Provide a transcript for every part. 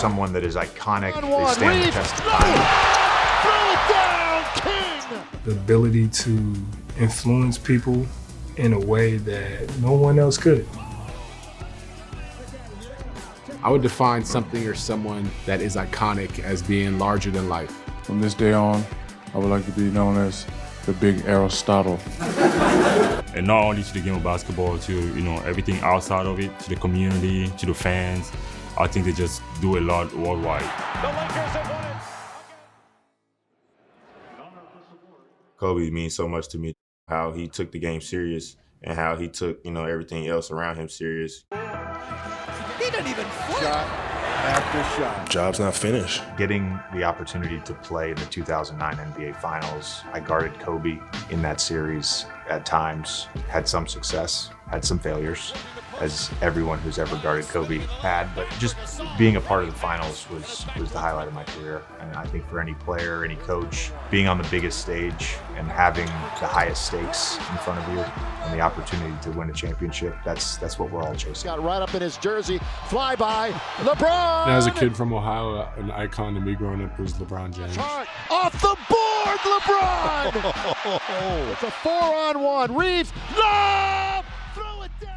someone that is iconic. They stand the test of time. Throw it down, King! The ability to influence people in a way that no one else could. I would define something or someone that is iconic as being larger than life. From this day on, I would like to be known as the Big Aristotle. And not only to the game of basketball, to everything outside of it, to the community, to the fans. I think they just do a lot worldwide. The Lakers have won it. Kobe means so much to me. How he took the game serious and how he took, everything else around him serious. He didn't even flip. Shot after shot. Job's not finished. Getting the opportunity to play in the 2009 NBA Finals, I guarded Kobe in that series at times, had some success, had some failures, as everyone who's ever guarded Kobe had, but just being a part of the finals was the highlight of my career. And I think for any player, any coach, being on the biggest stage and having the highest stakes in front of you and the opportunity to win a championship, that's what we're all chasing. Got right up in his jersey, fly by, LeBron! As a kid from Ohio, an icon to me growing up was LeBron James. Off the board, LeBron! It's a 4-on-1, Reeves, lob! Throw it down!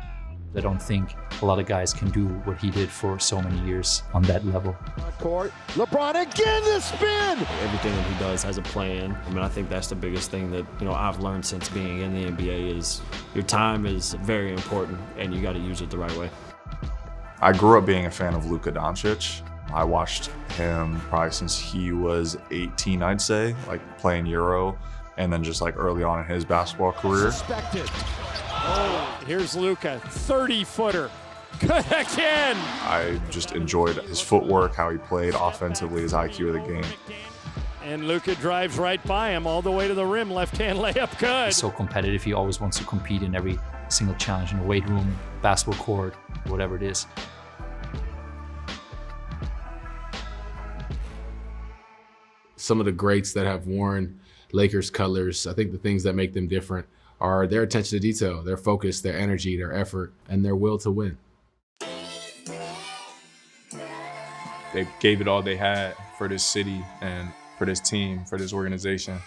I don't think a lot of guys can do what he did for so many years on that level. Court, LeBron again, the spin! Everything that he does has a plan. I think that's the biggest thing that I've learned since being in the NBA is your time is very important and you got to use it the right way. I grew up being a fan of Luka Doncic. I watched him probably since he was 18, I'd say, playing Euro, and then just early on in his basketball career. Suspected. Oh, here's Luka, 30-footer. Good again. I just enjoyed his footwork, how he played offensively, his IQ of the game. And Luka drives right by him all the way to the rim, left-hand layup, good. He's so competitive, he always wants to compete in every single challenge in the weight room, basketball court, whatever it is. Some of the greats that have worn Lakers colors, I think the things that make them different are their attention to detail, their focus, their energy, their effort, and their will to win. They gave it all they had for this city and for this team, for this organization.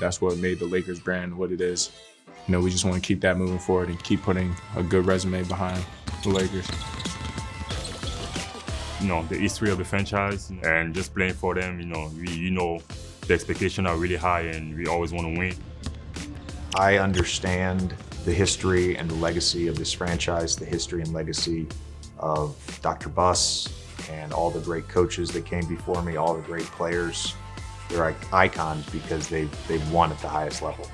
That's what made the Lakers brand what it is. We just want to keep that moving forward and keep putting a good resume behind the Lakers. The history of the franchise and just playing for them, the expectations are really high and we always want to win. I understand the history and the legacy of this franchise, the history and legacy of Dr. Buss and all the great coaches that came before me, all the great players. They're icons because they've won at the highest level.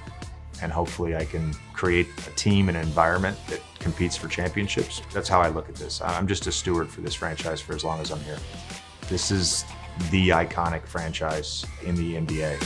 And hopefully I can create a team and an environment that competes for championships. That's how I look at this. I'm just a steward for this franchise for as long as I'm here. This is the iconic franchise in the NBA.